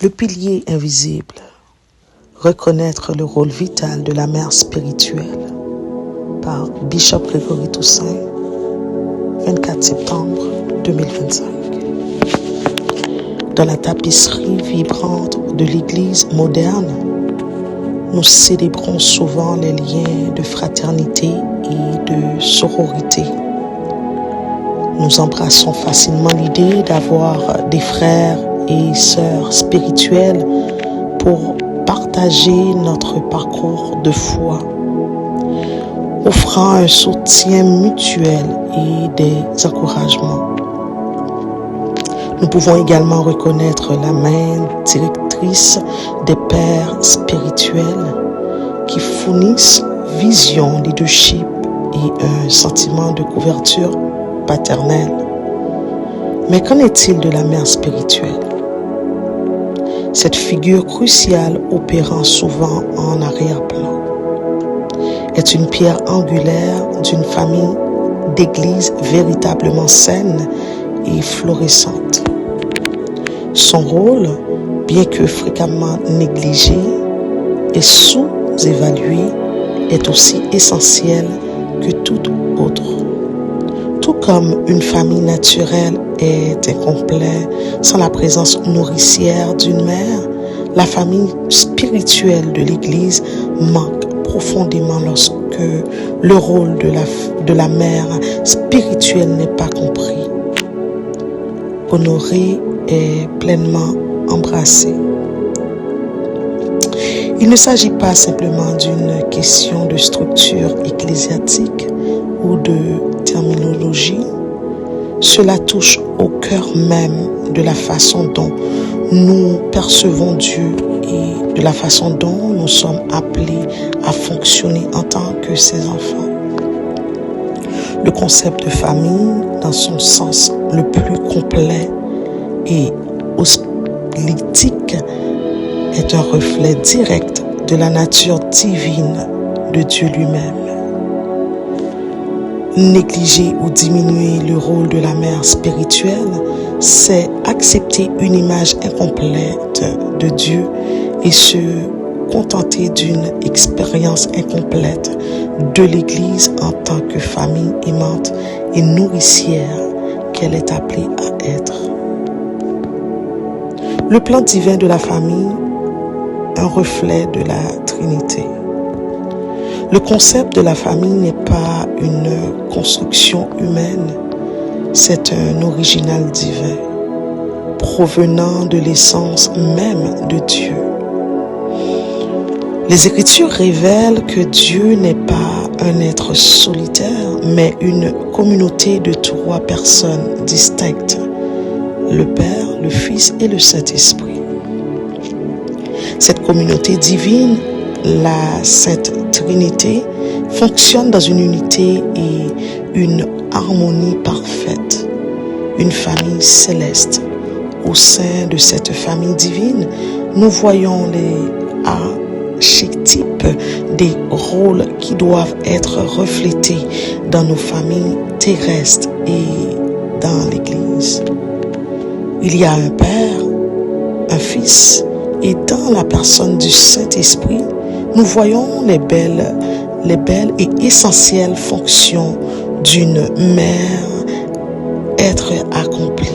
Le pilier invisible. Reconnaître le rôle vital de la mère spirituelle. Par Bishop Grégory Toussaint, 24 septembre 2025. Dans la tapisserie vibrante de l'Église moderne, nous célébrons souvent les liens de fraternité et de sororité. Nous embrassons facilement l'idée d'avoir des frères et sœurs spirituels pour partager notre parcours de foi, offrant un soutien mutuel et des encouragements. Nous pouvons également reconnaître la main directrice des pères spirituels qui fournissent vision, leadership et un sentiment de couverture paternelle. Mais qu'en est-il de la mère spirituelle? Cette figure cruciale opérant souvent en arrière-plan est une pierre angulaire d'une famille d'église véritablement saine et florissante. Son rôle, bien que fréquemment négligé et sous-évalué, est aussi essentiel que tout autre. Tout comme une famille naturelle est incomplète sans la présence nourricière d'une mère, la famille spirituelle de l'Église manque profondément lorsque le rôle de la mère spirituelle n'est pas compris, honoré et pleinement embrassé. Il ne s'agit pas simplement d'une question de structure ecclésiastique ou de terminologie. Cela touche au cœur même de la façon dont nous percevons Dieu et de la façon dont nous sommes appelés à fonctionner en tant que ses enfants. Le concept de famille, dans son sens le plus complet et hospitalique, est un reflet direct de la nature divine de Dieu lui-même. Négliger ou diminuer le rôle de la mère spirituelle, c'est accepter une image incomplète de Dieu et se contenter d'une expérience incomplète de l'Église en tant que famille aimante et nourricière qu'elle est appelée à être. Le plan divin de la famille, un reflet de la Trinité. Le concept de la famille n'est pas une construction humaine, c'est un original divin, provenant de l'essence même de Dieu. Les Écritures révèlent que Dieu n'est pas un être solitaire, mais une communauté de 3 personnes distinctes, le Père, le Fils et le Saint-Esprit. Cette communauté divine, la Sainte Trinité, fonctionne dans une unité et une harmonie parfaite. Une famille céleste. Au sein de cette famille divine, nous voyons les archétypes des rôles qui doivent être reflétés dans nos familles terrestres et dans l'Église. Il y a un Père, un Fils, et dans la personne du Saint-Esprit, nous voyons les belles et essentielles fonctions d'une mère être accomplies.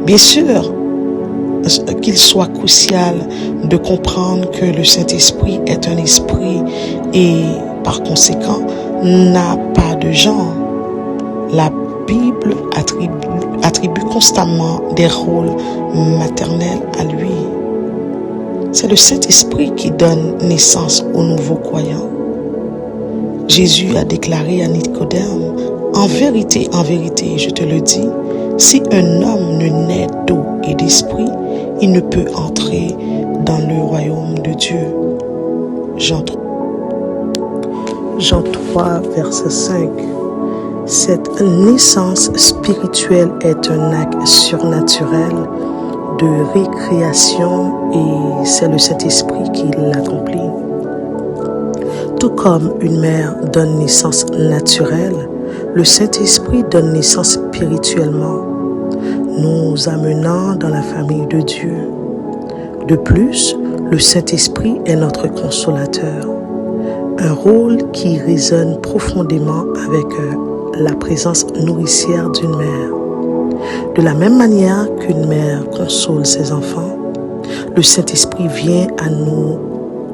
Bien sûr, qu'il soit crucial de comprendre que le Saint-Esprit est un esprit et par conséquent n'a pas de genre. La Bible attribue constamment des rôles maternels à lui. C'est le Saint-Esprit qui donne naissance aux nouveaux croyants. Jésus a déclaré à Nicodème, en vérité, je te le dis, si un homme ne naît d'eau et d'esprit, il ne peut entrer dans le royaume de Dieu. Jean 3, verset 5. Cette naissance spirituelle est un acte surnaturel de récréation et c'est le Saint-Esprit qui l'accomplit. Tout comme une mère donne naissance naturelle, le Saint-Esprit donne naissance spirituellement. nous amenant dans la famille de Dieu. De plus, le Saint-Esprit est notre consolateur, un rôle qui résonne profondément avec la présence nourricière d'une mère. De la même manière qu'une mère console ses enfants, le Saint-Esprit vient à nos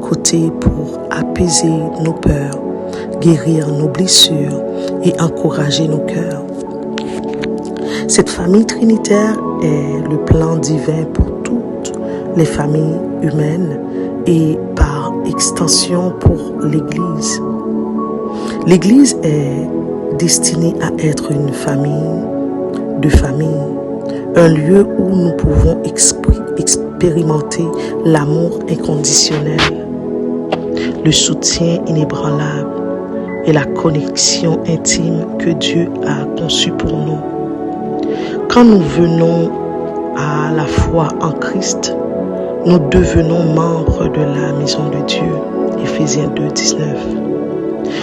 côtés pour apaiser nos peurs, guérir nos blessures et encourager nos cœurs. Cette famille trinitaire est le plan divin pour toutes les familles humaines et par extension pour l'Église. L'Église est destinée à être une famille de famille, un lieu où nous pouvons expérimenter l'amour inconditionnel, le soutien inébranlable et la connexion intime que Dieu a conçue pour nous. Quand nous venons à la foi en Christ, nous devenons membres de la maison de Dieu, Éphésiens 2, 19.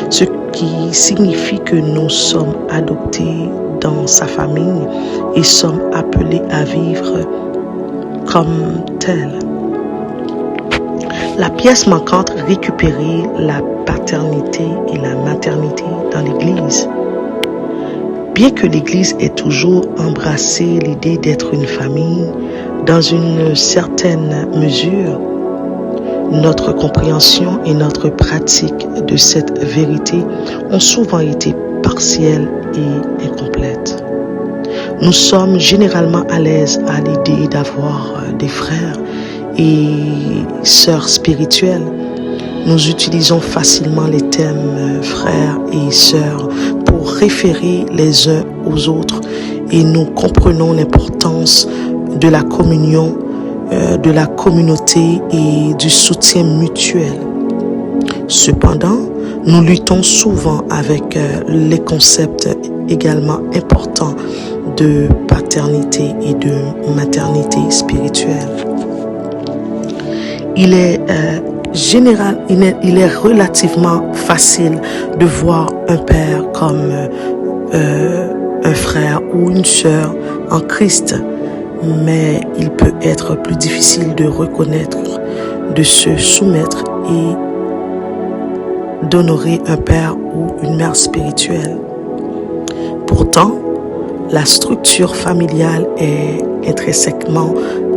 Ce qui signifie que nous sommes adoptés dans sa famille et sommes appelés à vivre comme tels. La pièce manquante, récupérer la paternité et la maternité dans l'Église. Bien que l'Église ait toujours embrassé l'idée d'être une famille, dans une certaine mesure, notre compréhension et notre pratique de cette vérité ont souvent été partielles et incomplètes. Nous sommes généralement à l'aise à l'idée d'avoir des frères et sœurs spirituels. Nous utilisons facilement les termes frères et sœurs pour référer les uns aux autres et nous comprenons l'importance de la communion, de la communauté et du soutien mutuel. Cependant, nous luttons souvent avec les concepts également importants de paternité et de maternité spirituelle. Il est relativement facile de voir un père comme un frère ou une sœur en Christ, mais il peut être plus difficile de reconnaître, de se soumettre et d'honorer un père ou une mère spirituelle. Pourtant, la structure familiale est intrinsèquement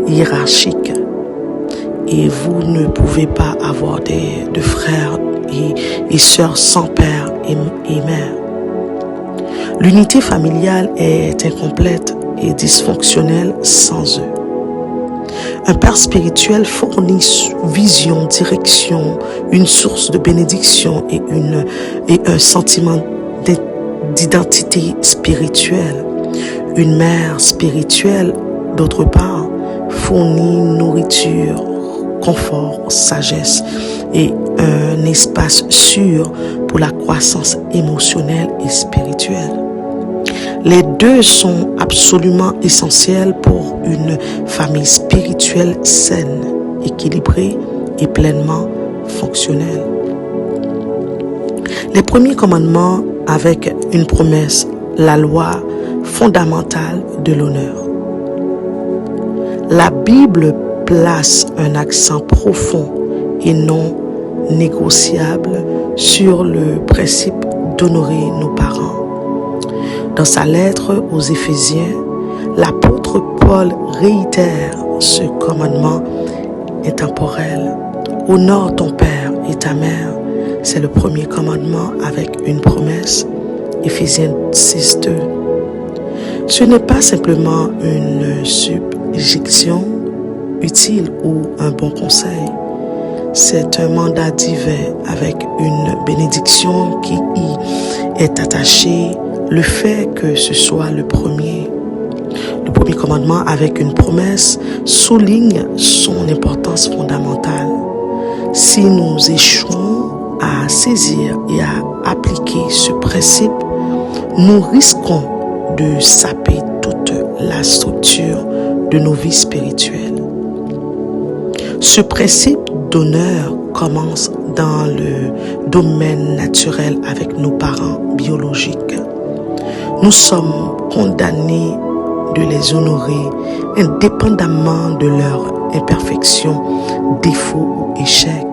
hiérarchique et vous ne pouvez pas avoir de frères et sœurs sans père et mère. L'unité familiale est incomplète et dysfonctionnelle sans eux. Un père spirituel fournit vision, direction, une source de bénédiction et un sentiment d'identité spirituelle. Une mère spirituelle, d'autre part, fournit nourriture, confort, sagesse et un espace sûr pour la croissance émotionnelle et spirituelle. Les deux sont absolument essentiels pour une famille spirituelle saine, équilibrée et pleinement fonctionnelle. Les premiers commandements avec une promesse, la loi fondamentale de l'honneur. La Bible place un accent profond et non négociable sur le principe d'honorer nos parents. Dans sa lettre aux Éphésiens, l'apôtre Paul réitère ce commandement intemporel. Honore ton père et ta mère. C'est le premier commandement avec une promesse. Éphésiens 6:2. Ce n'est pas simplement une suggestion utile ou un bon conseil. C'est un mandat divin avec une bénédiction qui y est attachée. Le fait que ce soit le premier commandement avec une promesse souligne son importance fondamentale. Si nous échouons à saisir et à appliquer ce principe, nous risquons de saper toute la structure de nos vies spirituelles. Ce principe d'honneur commence dans le domaine naturel avec nos parents biologiques. Nous sommes condamnés de les honorer indépendamment de leurs imperfections, défauts ou échecs.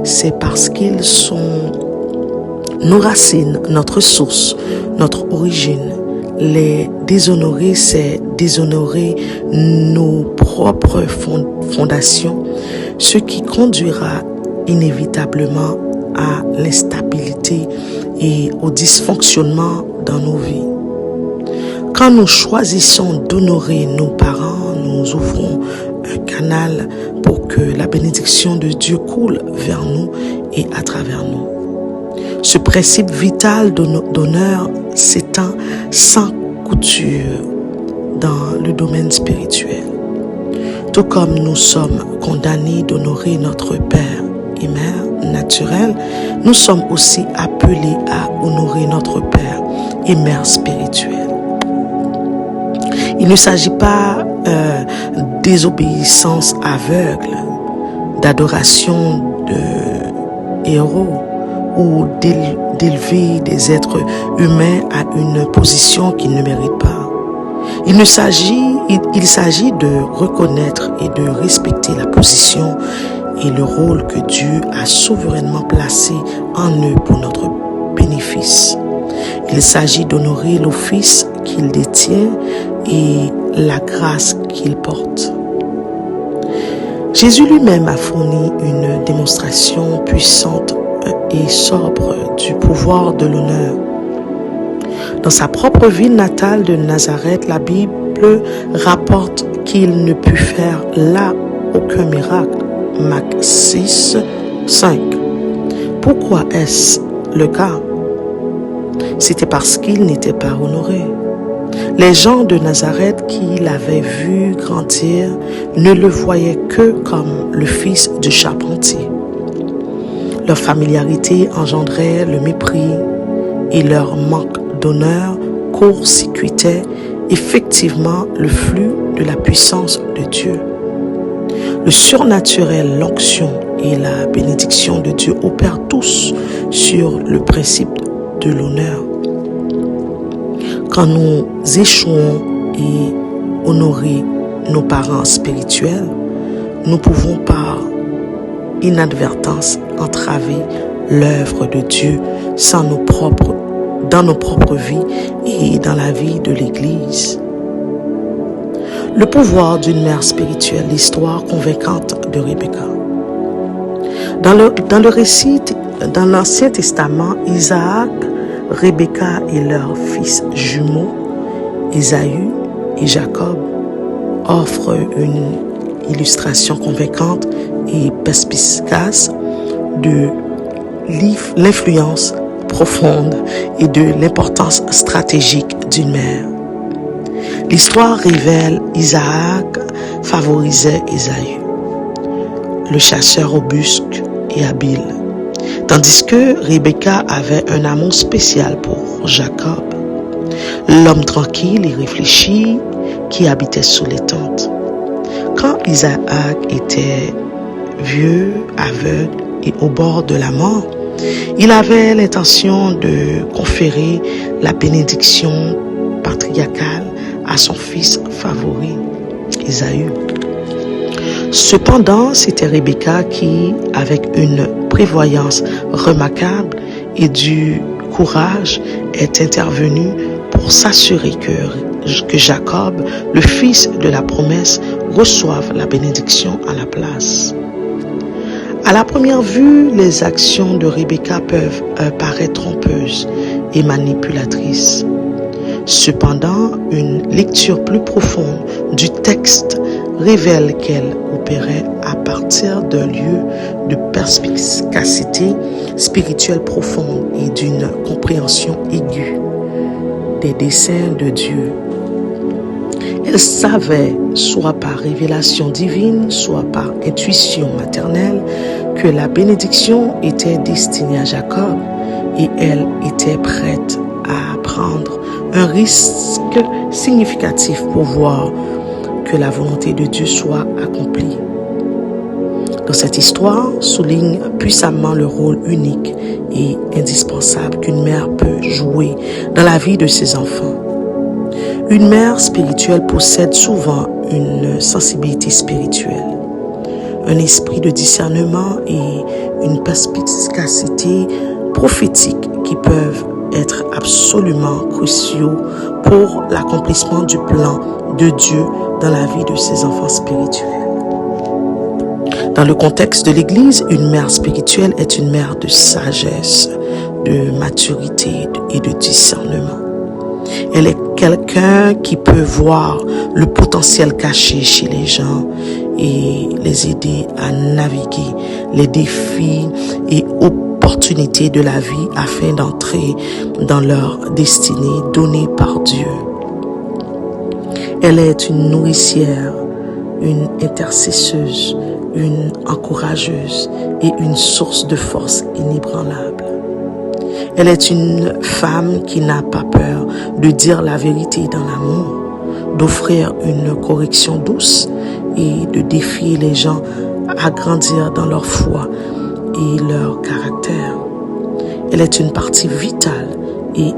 C'est parce qu'ils sont nos racines, notre source, notre origine. Les déshonorer, c'est déshonorer nos propres fondations, ce qui conduira inévitablement à l'instabilité et au dysfonctionnement dans nos vies. Quand nous choisissons d'honorer nos parents, nous ouvrons un canal pour que la bénédiction de Dieu coule vers nous et à travers nous. Ce principe vital d'honneur s'étend sans couture dans le domaine spirituel. Tout comme nous sommes condamnés d'honorer notre Père et Mère naturel, nous sommes aussi appelés à honorer notre Père et Mère spirituelle. Il ne s'agit pas désobéissance aveugle, d'adoration de héros ou d'élever des êtres humains à une position qu'ils ne méritent pas. Il s'agit de reconnaître et de respecter la position et le rôle que Dieu a souverainement placé en eux pour notre bénéfice. Il s'agit d'honorer l'office qu'il détient et la grâce qu'il porte. Jésus lui-même a fourni une démonstration puissante et sobre du pouvoir de l'honneur. Dans sa propre ville natale de Nazareth, la Bible rapporte qu'il ne put faire là aucun miracle. Mac 6, 5. Pourquoi est-ce le cas? C'était parce qu'il n'était pas honoré. Les gens de Nazareth qui l'avaient vu grandir ne le voyaient que comme le fils du charpentier. Leur familiarité engendrait le mépris et leur manque d'honneur court-circuitait effectivement le flux de la puissance de Dieu. Le surnaturel, l'onction et la bénédiction de Dieu opèrent tous sur le principe de l'honneur. Quand nous échouons et honorer nos parents spirituels, nous pouvons par inadvertance entraver l'œuvre de Dieu dans nos propres vies et dans la vie de l'Église. Le pouvoir d'une mère spirituelle, l'histoire convaincante de Rebecca. Dans le récit, dans l'Ancien Testament, Isaac, Rebecca et leurs fils jumeaux, Ésaü et Jacob, offrent une illustration convaincante et perspicace de l'influence profonde et de l'importance stratégique d'une mère. L'histoire révèle Isaac favorisait Ésaü, le chasseur robuste et habile, tandis que Rebecca avait un amour spécial pour Jacob, l'homme tranquille et réfléchi qui habitait sous les tentes. Quand Isaac était vieux, aveugle et au bord de la mort, il avait l'intention de conférer la bénédiction patriarcale à son fils favori, Ésaü. Cependant, c'était Rebecca qui, avec une prévoyance remarquable et du courage, est intervenue pour s'assurer que Jacob, le fils de la promesse, reçoive la bénédiction à la place. À la première vue, les actions de Rebecca peuvent paraître trompeuses et manipulatrices. Cependant, une lecture plus profonde du texte révèle qu'elle opérait à partir d'un lieu de perspicacité spirituelle profonde et d'une compréhension aiguë des desseins de Dieu. Elle savait, soit par révélation divine, soit par intuition maternelle, que la bénédiction était destinée à Jacob et elle était prête à prendre un risque significatif pour voir que la volonté de Dieu soit accomplie. Dans cette histoire, souligne puissamment le rôle unique et indispensable qu'une mère peut jouer dans la vie de ses enfants. Une mère spirituelle possède souvent une sensibilité spirituelle, un esprit de discernement et une perspicacité prophétique qui peuvent être absolument cruciaux pour l'accomplissement du plan de Dieu dans la vie de ses enfants spirituels. Dans le contexte de l'Église, une mère spirituelle est une mère de sagesse, de maturité et de discernement. Elle est quelqu'un qui peut voir le potentiel caché chez les gens et les aider à naviguer les défis et opportunités de la vie afin d'entrer dans leur destinée donnée par Dieu. Elle est une nourricière, une intercesseuse, une encourageuse et une source de force inébranlable. Elle est une femme qui n'a pas peur de dire la vérité dans l'amour, d'offrir une correction douce et de défier les gens à grandir dans leur foi et leur caractère. Elle est une partie vitale et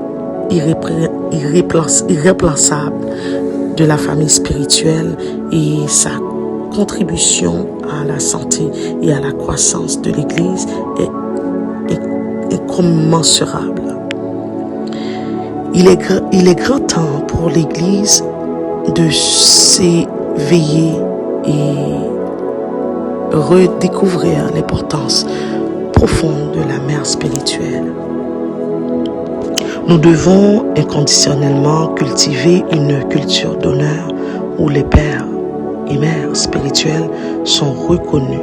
irréplaçable de la famille spirituelle et sa contribution à la santé et à la croissance de l'Église est incommensurable. Il est grand temps pour l'Église de s'éveiller et redécouvrir l'importance profonde de la mère spirituelle. Nous devons inconditionnellement cultiver une culture d'honneur où les pères et mères spirituelles sont reconnus,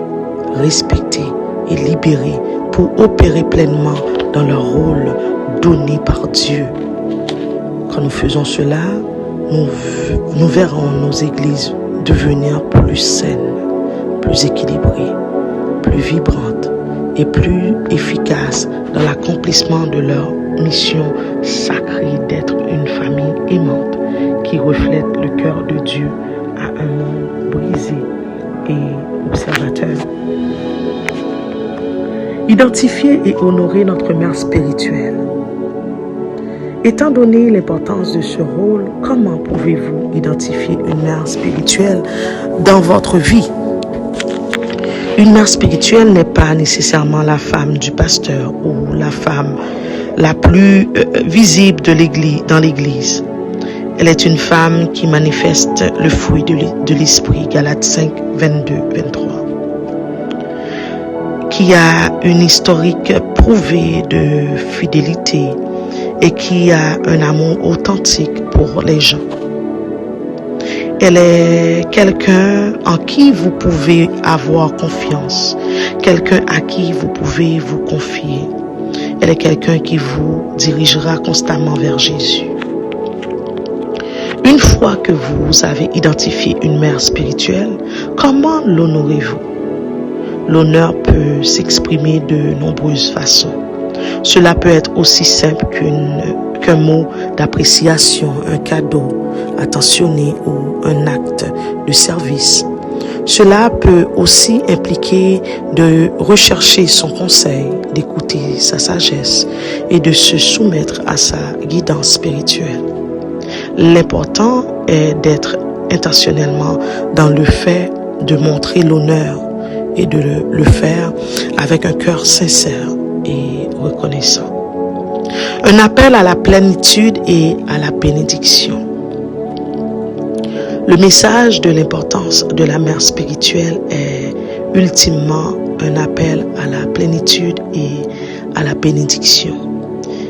respectés et libérés pour opérer pleinement dans leur rôle donné par Dieu. Quand nous faisons cela, nous verrons nos églises devenir plus saines, plus équilibrées, plus vibrantes et plus efficaces dans l'accomplissement de leur mission sacrée d'être une famille aimante qui reflète le cœur de Dieu à un monde brisé et observateur. Identifier et honorer notre mère spirituelle. Étant donné l'importance de ce rôle, comment pouvez-vous identifier une mère spirituelle dans votre vie? Une mère spirituelle n'est pas nécessairement la femme du pasteur ou la femme la plus visible dans l'Église. Elle est une femme qui manifeste le fruit de l'esprit, Galates 5, 22, 23. Qui a une historique prouvée de fidélité et qui a un amour authentique pour les gens. Elle est quelqu'un en qui vous pouvez avoir confiance, quelqu'un à qui vous pouvez vous confier. Elle est quelqu'un qui vous dirigera constamment vers Jésus. Une fois que vous avez identifié une mère spirituelle, comment l'honorez-vous? L'honneur peut s'exprimer de nombreuses façons. Cela peut être aussi simple qu'un mot d'appréciation, un cadeau attentionné ou un acte de service. Cela peut aussi impliquer de rechercher son conseil, d'écouter sa sagesse et de se soumettre à sa guidance spirituelle. L'important est d'être intentionnellement dans le fait de montrer l'honneur et de le faire avec un cœur sincère et reconnaissant. Un appel à la plénitude et à la bénédiction. Le message de l'importance de la mère spirituelle est ultimement un appel à la plénitude et à la bénédiction.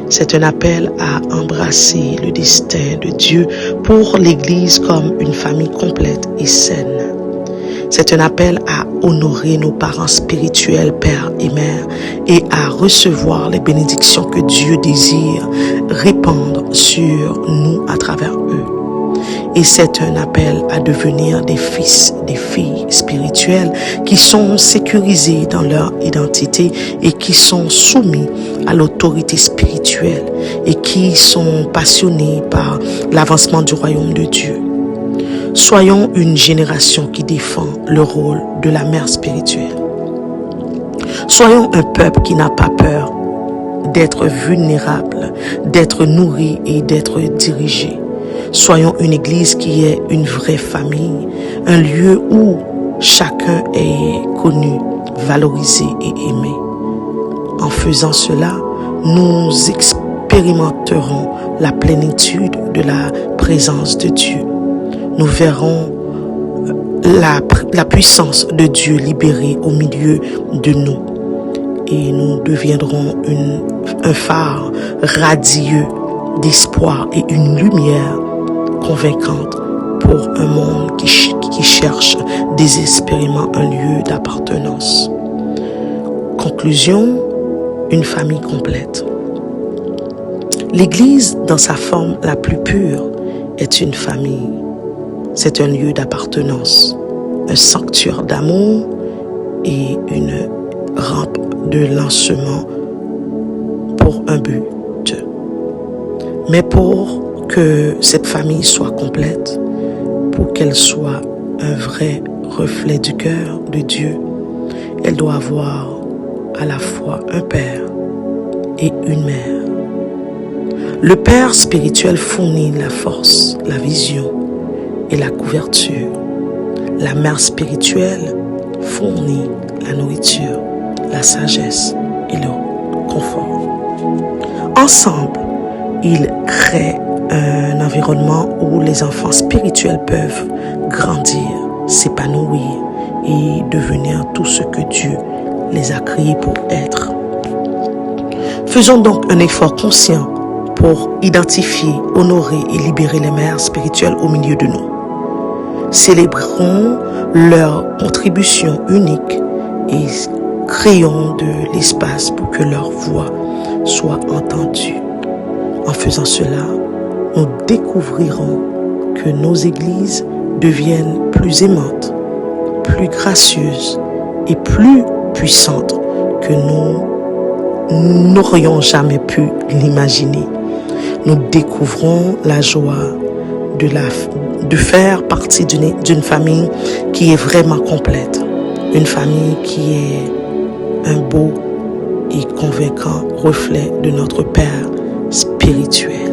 C'est un appel à embrasser le destin de Dieu pour l'Église comme une famille complète et saine. C'est un appel à honorer nos parents spirituels, pères et mères, et à recevoir les bénédictions que Dieu désire répandre sur nous à travers eux. Et c'est un appel à devenir des fils, des filles spirituelles qui sont sécurisés dans leur identité et qui sont soumis à l'autorité spirituelle et qui sont passionnés par l'avancement du royaume de Dieu. Soyons une génération qui défend le rôle de la mère spirituelle. Soyons un peuple qui n'a pas peur d'être vulnérable, d'être nourri et d'être dirigé. Soyons une église qui est une vraie famille, un lieu où chacun est connu, valorisé et aimé. En faisant cela, nous expérimenterons la plénitude de la présence de Dieu. Nous verrons la puissance de Dieu libérée au milieu de nous. Et nous deviendrons un phare radieux d'espoir et une lumière convaincante pour un monde qui cherche désespérément un lieu d'appartenance. Conclusion, une famille complète. L'Église, dans sa forme la plus pure, est une famille. C'est un lieu d'appartenance, un sanctuaire d'amour et une rampe de lancement pour un but. Mais pour que cette famille soit complète, pour qu'elle soit un vrai reflet du cœur de Dieu, elle doit avoir à la fois un père et une mère. Le père spirituel fournit la force, la vision et la couverture. La mère spirituelle fournit la nourriture, la sagesse et le confort. Ensemble, ils créent un environnement où les enfants spirituels peuvent grandir, s'épanouir et devenir tout ce que Dieu les a créés pour être. Faisons donc un effort conscient pour identifier, honorer et libérer les mères spirituelles au milieu de nous. Célébrons leur contribution unique et créons de l'espace pour que leur voix soit entendue. En faisant cela, nous découvrirons que nos églises deviennent plus aimantes, plus gracieuses et plus puissantes que nous n'aurions jamais pu l'imaginer. Nous découvrons la joie de faire partie d'une famille qui est vraiment complète, une famille qui est un beau et convaincant reflet de notre Père spirituel.